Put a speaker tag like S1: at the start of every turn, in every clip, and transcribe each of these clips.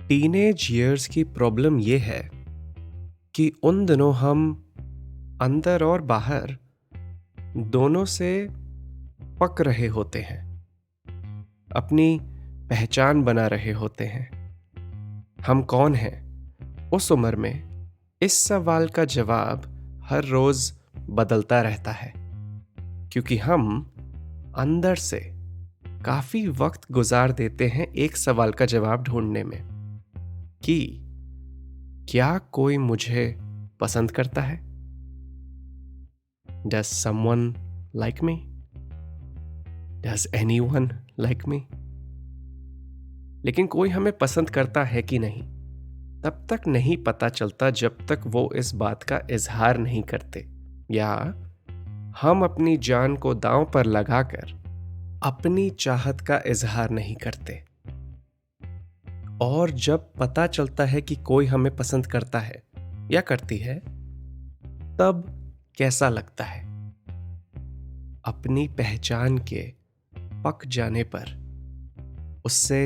S1: Teenage years की problem ये है कि उन दिनों हम अंदर और बाहर दोनों से पक रहे होते हैं, अपनी पहचान बना रहे होते हैं। हम कौन हैं? उस उम्र में इस सवाल का जवाब हर रोज बदलता रहता है, क्योंकि हम अंदर से काफी वक्त गुजार देते हैं एक सवाल का जवाब ढूंढने में कि क्या कोई मुझे पसंद करता है? Does someone like me? Does anyone like me? लेकिन कोई हमें पसंद करता है कि नहीं, तब तक नहीं पता चलता जब तक वो इस बात का इजहार नहीं करते, या हम अपनी जान को दांव पर लगाकर अपनी चाहत का इजहार नहीं करते। और जब पता चलता है कि कोई हमें पसंद करता है या करती है, तब कैसा लगता है? अपनी पहचान के पक जाने पर, उससे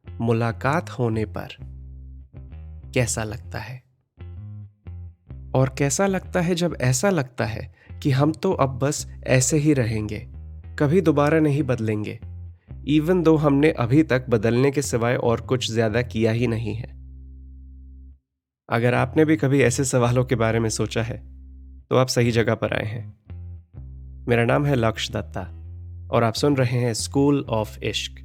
S1: मुलाकात होने पर कैसा लगता है? और कैसा लगता है जब ऐसा लगता है कि हम तो अब बस ऐसे ही रहेंगे, कभी दोबारा नहीं बदलेंगे, इवन दो हमने अभी तक बदलने के सिवाय और कुछ ज्यादा किया ही नहीं है। अगर आपने भी कभी ऐसे सवालों के बारे में सोचा है, तो आप सही जगह पर आए हैं। मेरा नाम है लक्ष्य दत्ता और आप सुन रहे हैं स्कूल ऑफ इश्क।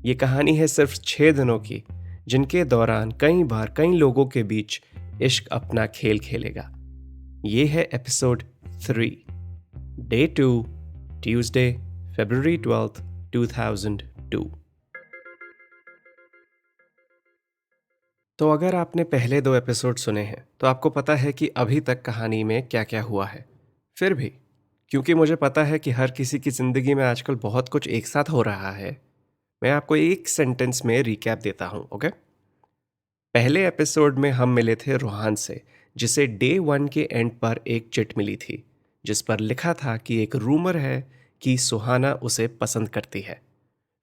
S1: ये कहानी है सिर्फ 6 दिनों की, जिनके दौरान कई बार कई लोगों के बीच इश्क अपना खेल खेलेगा। ये है episode 3, day 2, Tuesday, February 12th, 2002। तो अगर आपने पहले 2 एपिसोड सुने हैं, तो आपको पता है कि अभी तक कहानी में क्या क्या हुआ है। फिर भी, क्योंकि मुझे पता है कि हर किसी की जिंदगी में आजकल बहुत कुछ एक साथ हो रहा है, मैं आपको एक सेंटेंस में रिकैप देता हूं, ओके? पहले एपिसोड में हम मिले थे रूहान से, जिसे डे 1 के एंड पर एक चिट मिली थी, जिस पर लिखा था कि एक रूमर है कि सुहाना उसे पसंद करती है।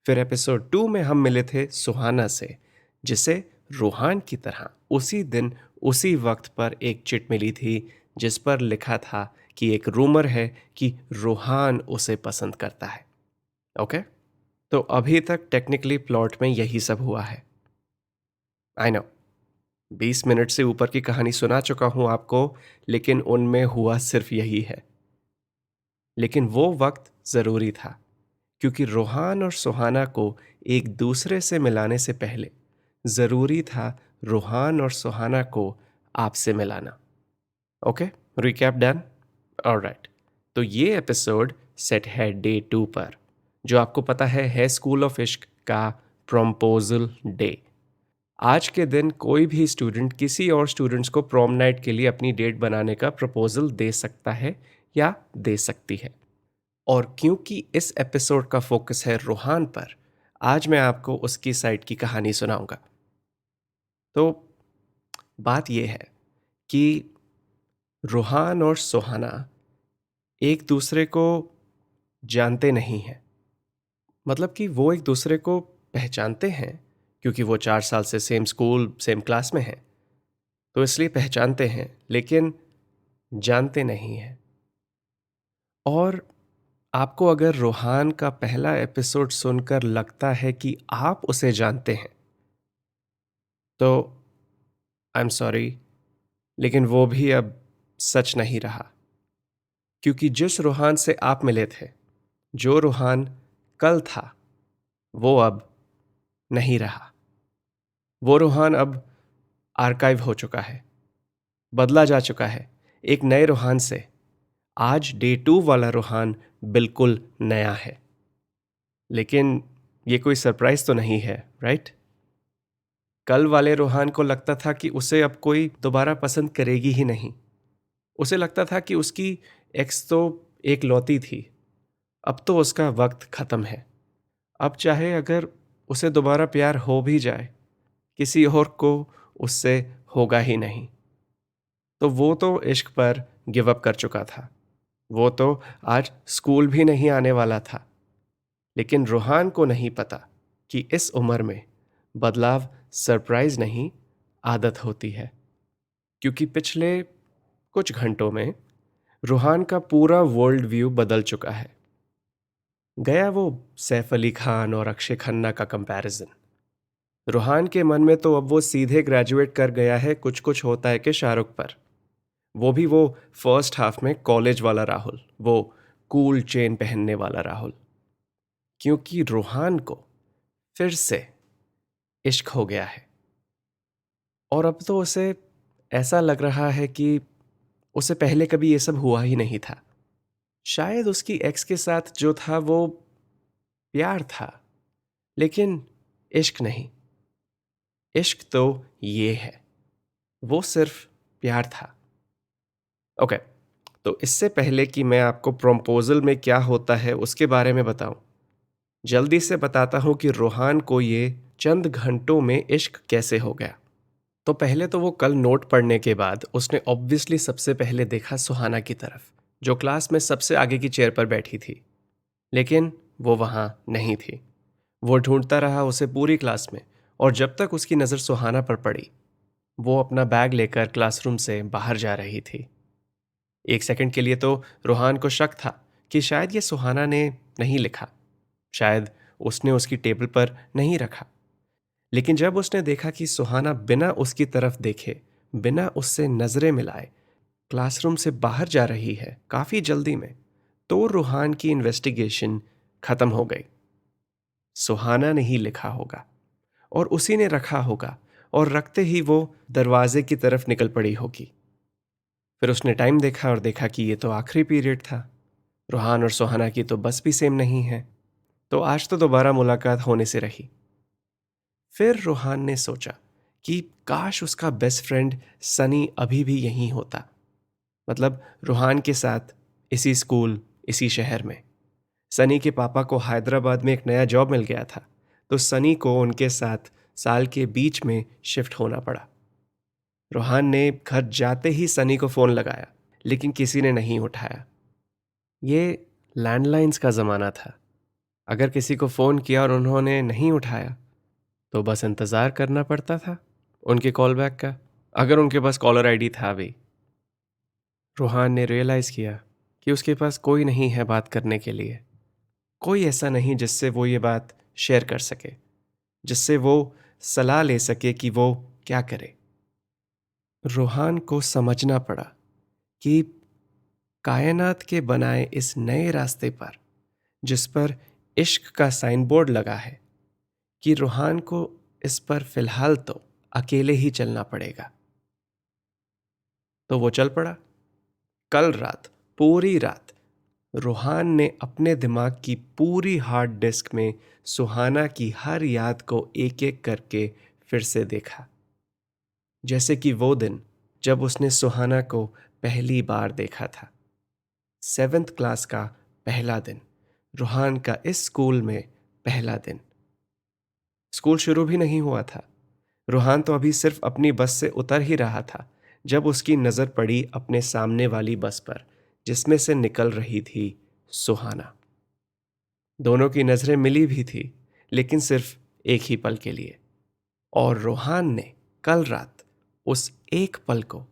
S1: फिर एपिसोड 2 में हम मिले थे सुहाना से, जिसे रूहान की तरह उसी दिन उसी वक्त पर एक चिट मिली थी, जिस पर लिखा था कि एक रूमर है कि रूहान उसे पसंद करता है। ओके, तो अभी तक टेक्निकली प्लॉट में यही सब हुआ है। आई नो, 20 मिनट से ऊपर की कहानी सुना चुका हूं आपको, लेकिन उनमें हुआ सिर्फ यही है। लेकिन वो वक्त जरूरी था, क्योंकि रूहान और सुहाना को एक दूसरे से मिलाने से पहले जरूरी था रूहान और सुहाना को आपसे मिलाना। Okay, recap done? ऑलराइट, तो ये एपिसोड सेट है डे 2 पर, जो आपको पता है स्कूल ऑफ इश्क का प्रॉम्पोजल डे। आज के दिन कोई भी स्टूडेंट किसी और स्टूडेंट्स को प्रॉम नाइट के लिए अपनी डेट बनाने का प्रपोजल दे सकता है या दे सकती है। और क्योंकि इस एपिसोड का फोकस है रूहान पर, आज मैं आपको उसकी साइड की कहानी सुनाऊंगा। तो बात यह है कि रूहान और सुहाना एक दूसरे को जानते नहीं हैं। मतलब कि वो एक दूसरे को पहचानते हैं, क्योंकि वो 4 साल से सेम स्कूल सेम क्लास में हैं, तो इसलिए पहचानते हैं, लेकिन जानते नहीं हैं। और आपको अगर रूहान का पहला एपिसोड सुनकर लगता है कि आप उसे जानते हैं, तो आई एम सॉरी, लेकिन वो भी अब सच नहीं रहा। क्योंकि जिस रूहान से आप मिले थे, जो रूहान कल था, वो अब नहीं रहा। वो रूहान अब आर्काइव हो चुका है, बदला जा चुका है एक नए रूहान से। आज डे 2 वाला रूहान बिल्कुल नया है। लेकिन ये कोई सरप्राइज तो नहीं है, राइट? कल वाले रूहान को लगता था कि उसे अब कोई दोबारा पसंद करेगी ही नहीं। उसे लगता था कि उसकी एक्स तो एक लौती थी, अब तो उसका वक्त खत्म है। अब चाहे अगर उसे दोबारा प्यार हो भी जाए, किसी और को उससे होगा ही नहीं। तो वो तो इश्क पर गिव अप कर चुका था, वो तो आज स्कूल भी नहीं आने वाला था। लेकिन रूहान को नहीं पता कि इस उम्र में बदलाव सरप्राइज नहीं, आदत होती है। क्योंकि पिछले कुछ घंटों में रूहान का पूरा वर्ल्ड व्यू बदल चुका है। गया वो सैफ अली खान और अक्षय खन्ना का कंपैरिजन। रूहान के मन में तो अब वो सीधे ग्रेजुएट कर गया है कुछ कुछ होता है कि शाहरुख पर। वो भी वो फर्स्ट हाफ में कॉलेज वाला राहुल, वो कूल चेन पहनने वाला राहुल। क्योंकि रूहान को फिर से इश्क हो गया है। और अब तो उसे ऐसा लग रहा है कि उसे पहले कभी ये सब हुआ ही नहीं था। शायद उसकी एक्स के साथ जो था वो प्यार था, लेकिन इश्क नहीं। इश्क तो ये है, वो सिर्फ प्यार था। ओके, तो इससे पहले कि मैं आपको प्रपोजल में क्या होता है उसके बारे में बताऊं, जल्दी से बताता हूं कि रोहान को ये चंद घंटों में इश्क कैसे हो गया। तो पहले तो वो कल नोट पढ़ने के बाद उसने ऑब्वियसली सबसे पहले देखा सुहाना की तरफ, जो क्लास में सबसे आगे की चेयर पर बैठी थी। लेकिन वो वहां नहीं थी। वो ढूंढता रहा उसे पूरी क्लास में, और जब तक उसकी नज़र सुहाना पर पड़ी, वो अपना बैग लेकर क्लासरूम से बाहर जा रही थी। एक सेकंड के लिए तो रोहान को शक था कि शायद ये सुहाना ने नहीं लिखा, शायद उसने उसकी टेबल पर नहीं रखा। लेकिन जब उसने देखा कि सुहाना बिना उसकी तरफ देखे, बिना उससे नजरें मिलाए क्लासरूम से बाहर जा रही है काफी जल्दी में, तो रूहान की इन्वेस्टिगेशन खत्म हो गई। सुहाना ने ही लिखा होगा और उसी ने रखा होगा, और रखते ही वो दरवाजे की तरफ निकल पड़ी होगी। फिर उसने टाइम देखा और देखा कि ये तो आखिरी पीरियड था। रूहान और सुहाना की तो बस भी सेम नहीं है, तो आज तो दोबारा मुलाकात होने से रही। फिर रूहान ने सोचा कि काश उसका बेस्ट फ्रेंड सनी अभी भी यहीं होता, मतलब रूहान के साथ इसी स्कूल, इसी शहर में। सनी के पापा को हैदराबाद में एक नया जॉब मिल गया था, तो सनी को उनके साथ साल के बीच में शिफ्ट होना पड़ा। रूहान ने घर जाते ही सनी को फ़ोन लगाया, लेकिन किसी ने नहीं उठाया। ये लैंडलाइंस का ज़माना था। अगर किसी को फ़ोन किया और उन्होंने नहीं उठाया, तो बस इंतज़ार करना पड़ता था उनके कॉल बैक का, अगर उनके पास कॉलर आईडी था भी। रूहान ने रियलाइज़ किया कि उसके पास कोई नहीं है बात करने के लिए। कोई ऐसा नहीं जिससे वो ये बात शेयर कर सके, जिससे वो सलाह ले सके कि वो क्या करे। रूहान को समझना पड़ा कि कायनात के बनाए इस नए रास्ते पर, जिस पर इश्क का साइन बोर्ड लगा है, कि रूहान को इस पर फिलहाल तो अकेले ही चलना पड़ेगा। तो वो चल पड़ा। कल रात, पूरी रात, रूहान ने अपने दिमाग की पूरी हार्ड डिस्क में सुहाना की हर याद को एक एक करके फिर से देखा। जैसे कि वो दिन जब उसने सुहाना को पहली बार देखा था। 7th क्लास का पहला दिन, रूहान का इस स्कूल में पहला दिन। स्कूल शुरू भी नहीं हुआ था। रूहान तो अभी सिर्फ अपनी बस से उतर ही रहा था, जब उसकी नज़र पड़ी अपने सामने वाली बस पर, जिसमें से निकल रही थी सुहाना। दोनों की नज़रें मिली भी थी, लेकिन सिर्फ एक ही पल के लिए। और रूहान ने कल रात उस एक पल को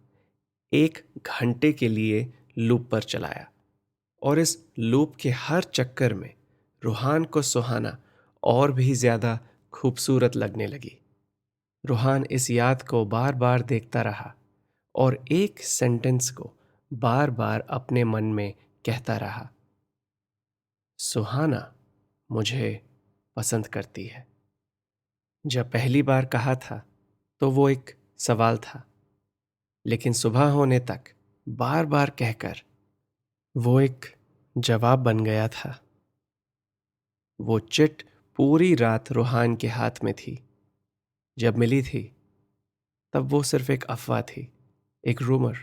S1: 1 घंटे के लिए लूप पर चलाया, और इस लूप के हर चक्कर में रूहान को सुहाना और भी ज्यादा खूबसूरत लगने लगी। रूहान इस याद को बार बार देखता रहा और एक सेंटेंस को बार बार अपने मन में कहता रहा, सुहाना मुझे पसंद करती है। जब पहली बार कहा था तो वो एक सवाल था, लेकिन सुबह होने तक बार बार कहकर वो एक जवाब बन गया था। वो चिट पूरी रात रूहान के हाथ में थी। जब मिली थी तब वो सिर्फ एक अफवाह थी, एक रूमर।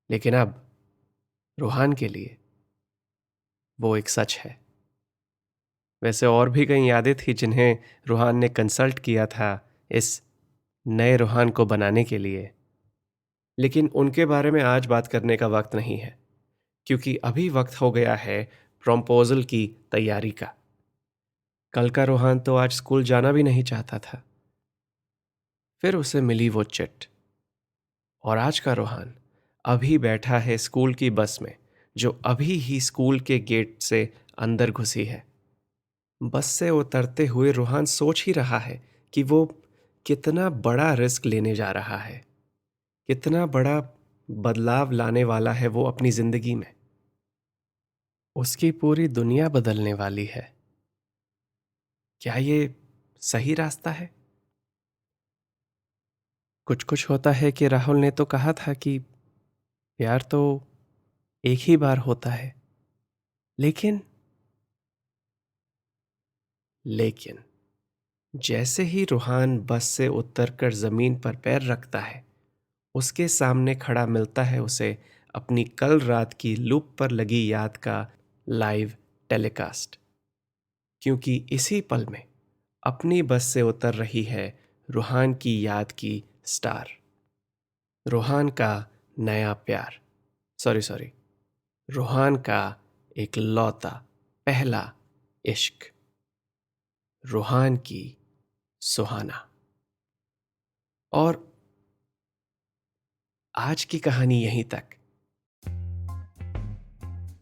S1: लेकिन अब रूहान के लिए वो एक सच है। वैसे और भी कई यादें थी जिन्हें रूहान ने कंसल्ट किया था इस नए रूहान को बनाने के लिए, लेकिन उनके बारे में आज बात करने का वक्त नहीं है, क्योंकि अभी वक्त हो गया है प्रपोजल की तैयारी का। कल का रूहान तो आज स्कूल जाना भी नहीं चाहता था। फिर उसे मिली वो चिट। और आज का रूहान अभी बैठा है स्कूल की बस में, जो अभी ही स्कूल के गेट से अंदर घुसी है। बस से उतरते हुए रूहान सोच ही रहा है कि वो कितना बड़ा रिस्क लेने जा रहा है, कितना बड़ा बदलाव लाने वाला है वो अपनी जिंदगी में। उसकी पूरी दुनिया बदलने वाली है। क्या ये सही रास्ता है? कुछ कुछ होता है कि राहुल ने तो कहा था कि प्यार तो एक ही बार होता है। लेकिन लेकिन जैसे ही रूहान बस से उतरकर जमीन पर पैर रखता है, उसके सामने खड़ा मिलता है उसे अपनी कल रात की लूप पर लगी याद का लाइव टेलीकास्ट। क्योंकि इसी पल में अपनी बस से उतर रही है रूहान की याद की स्टार, रूहान का नया प्यार, सॉरी, रूहान का एक लौता पहला इश्क, रूहान की सुहाना। और आज की कहानी यहीं तक।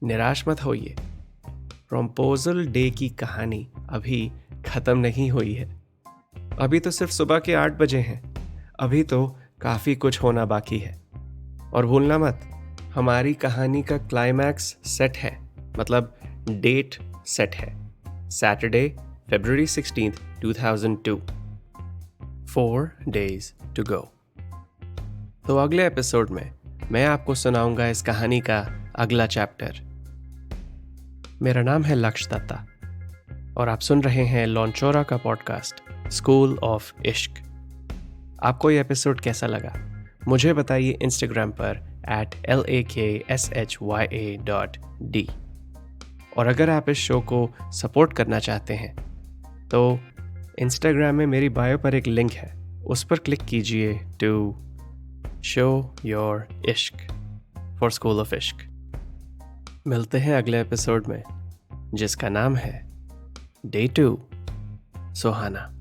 S1: निराश मत होइए, प्रॉम्पोजल डे की कहानी अभी खत्म नहीं हुई है। अभी तो सिर्फ सुबह के 8 बजे हैं। अभी तो काफी कुछ होना बाकी है। और भूलना मत, हमारी कहानी का क्लाइमैक्स सेट है, मतलब डेट सेट है, Saturday February 16th 2002। 4 days to go। तो अगले एपिसोड में मैं आपको सुनाऊंगा इस कहानी का अगला चैप्टर। मेरा नाम है लक्ष्य दत्ता और आप सुन रहे हैं लॉन्चोरा का पॉडकास्ट स्कूल ऑफ इश्क। आपको ये एपिसोड कैसा लगा मुझे बताइए इंस्टाग्राम पर @lakshya.d। और अगर आप इस शो को सपोर्ट करना चाहते हैं तो इंस्टाग्राम में मेरी बायो पर एक लिंक है, उस पर क्लिक कीजिए टू शो योर इश्क फॉर स्कूल ऑफ इश्क। मिलते हैं अगले एपिसोड में जिसका नाम है डे 2 सुहाना।